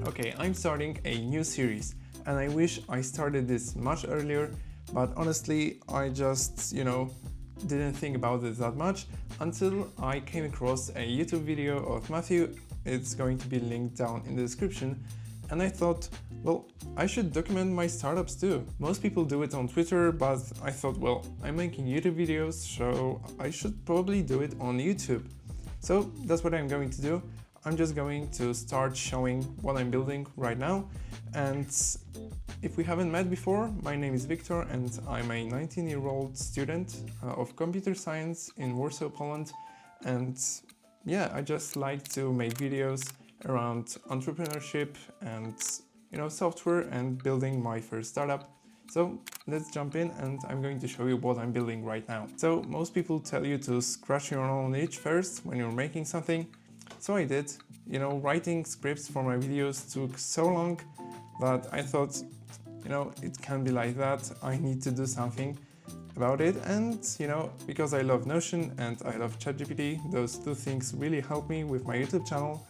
Okay, I'm starting a new series and I wish I started this much earlier, but honestly, I just, didn't think about it that much until I came across a YouTube video of Matthew. It's going to be linked down in the description. And I thought, well, I should document my startups too. Most people do it on Twitter, but I thought, well, I'm making YouTube videos, so I should probably do it on YouTube. So that's what I'm going to do. I'm just going to start showing what I'm building right now. And if we haven't met before, my name is Victor and I'm a 19-year-old student of computer science in Warsaw, Poland. And yeah, I just like to make videos around entrepreneurship and software and building my first startup. So let's jump in and I'm going to show you what I'm building right now. So most people tell you to scratch your own itch first when you're making something. So I did. Writing scripts for my videos took so long that I thought, it can be like that. I need to do something about it. And, because I love Notion and I love ChatGPT, those two things really help me with my YouTube channel.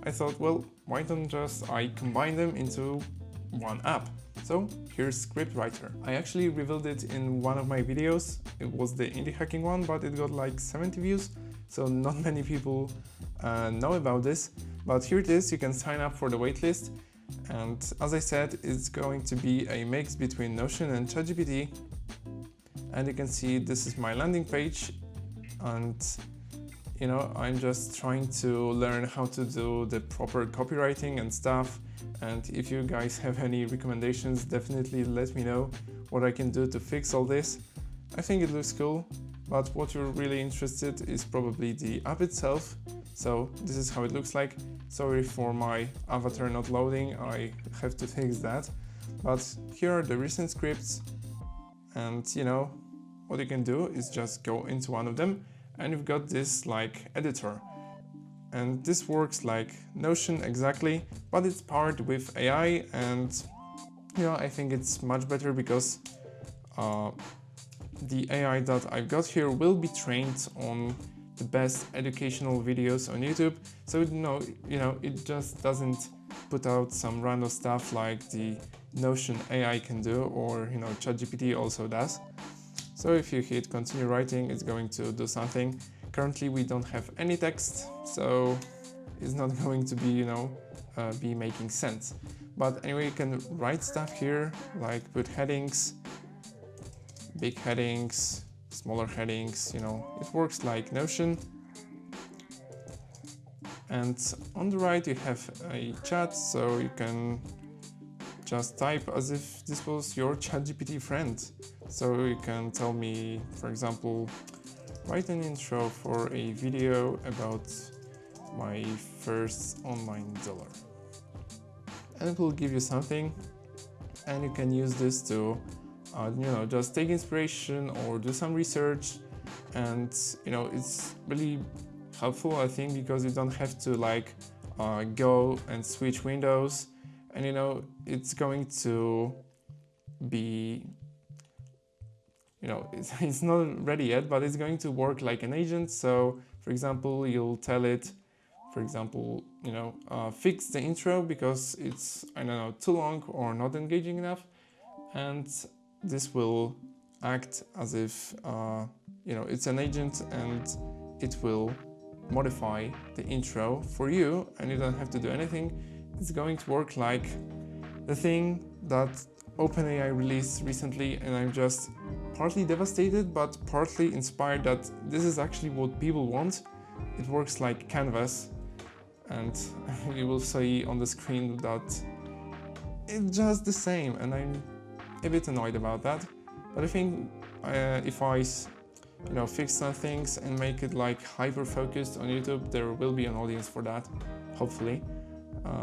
I thought, well, why don't just I combine them into one app? So here's Scriptwriter. I actually revealed it in one of my videos. It was the indie hacking one, but it got like 70 views. So not many people know about this, but here it is. You can sign up for the waitlist. And as I said, it's going to be a mix between Notion and ChatGPT. And you can see this is my landing page. And I'm just trying to learn how to do the proper copywriting and stuff. And if you guys have any recommendations, definitely let me know what I can do to fix all this. I think it looks cool, but what you're really interested is probably the app itself. So this is how it looks like. Sorry for my avatar not loading, I have to fix that. But here are the recent scripts. And what you can do is just go into one of them and you've got this like editor. And this works like Notion exactly, but it's powered with AI and I think it's much better because the AI that I've got here will be trained on the best educational videos on YouTube. So it just doesn't put out some random stuff like the Notion AI can do or ChatGPT also does. So if you hit continue writing, it's going to do something. Currently we don't have any text, so it's not going to be, be making sense. But anyway, you can write stuff here, like put headings, big headings, smaller headings, it works like Notion. And on the right you have a chat, so you can just type as if this was your ChatGPT friend. So you can tell me, for example, write an intro for a video about my first online dollar. And it will give you something, and you can use this to, just take inspiration or do some research. And, it's really helpful, I think, because you don't have to go and switch windows. And, it's going to be it's not ready yet, but it's going to work like an agent. So for example, you'll tell it, fix the intro because it's, too long or not engaging enough. And this will act as if, it's an agent and it will modify the intro for you and you don't have to do anything. It's going to work like the thing that OpenAI released recently, and I'm just partly devastated but partly inspired that this is actually what people want. It works like Canvas, and you will see on the screen that it's just the same, and I'm a bit annoyed about that. But I think if I fix some things and make it like hyper focused on YouTube, there will be an audience for that, hopefully.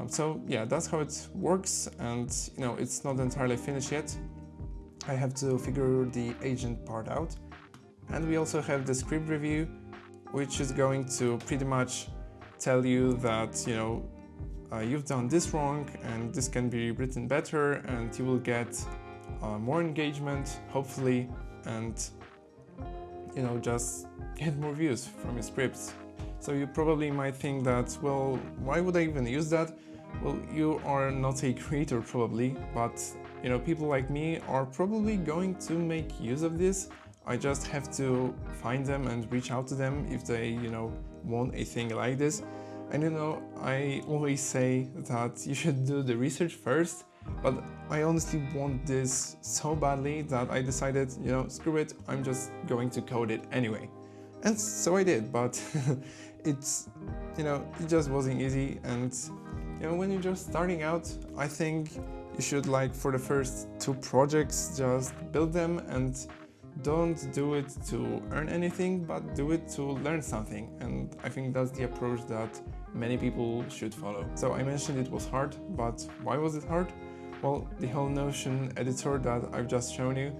So yeah, that's how it works, and it's not entirely finished yet. I have to figure the agent part out. And we also have the script review, which is going to pretty much tell you that you've done this wrong and this can be written better, and you will get more engagement, hopefully, and just get more views from your scripts. So you probably might think that, well, why would I even use that? well, you are not a creator probably, but people like me are probably going to make use of this. I just have to find them and reach out to them if they, want a thing like this. And I always say that you should do the research first, but I honestly want this so badly that I decided, screw it, I'm just going to code it anyway. And so I did, but it's, it just wasn't easy. And, when you're just starting out, I think you should, like, for the first 2 projects, just build them and don't do it to earn anything, but do it to learn something. And I think that's the approach that many people should follow. So I mentioned it was hard, but why was it hard? Well, the whole Notion editor that I've just shown you,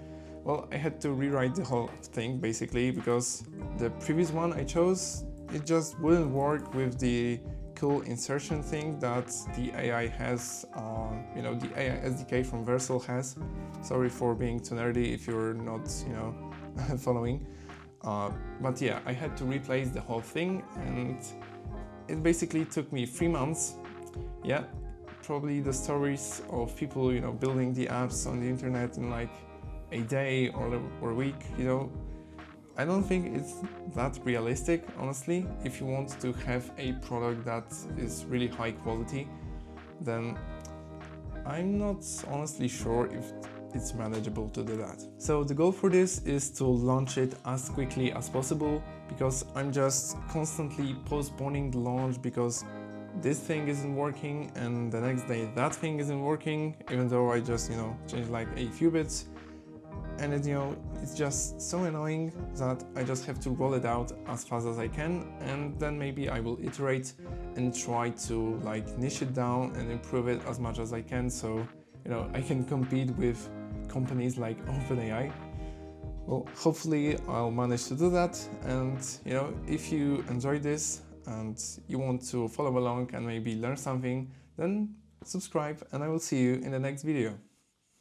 well, I had to rewrite the whole thing basically because the previous one I chose, it just wouldn't work with the cool insertion thing that the AI has, the AI SDK from Vercel has. Sorry for being too nerdy if you're not, following. But yeah, I had to replace the whole thing, and it basically took me 3 months. Yeah, probably the stories of people, building the apps on the internet in like a day or a week, I don't think it's that realistic, honestly. If you want to have a product that is really high quality, then I'm not honestly sure if it's manageable to do that. So the goal for this is to launch it as quickly as possible, because I'm just constantly postponing the launch because this thing isn't working and the next day that thing isn't working, even though I just, changed like a few bits. And it's just so annoying that I just have to roll it out as fast as I can, and then maybe I will iterate and try to like niche it down and improve it as much as I can, so I can compete with companies like OpenAI. Well, hopefully I'll manage to do that. And if you enjoyed this and you want to follow along and maybe learn something, then subscribe, and I will see you in the next video.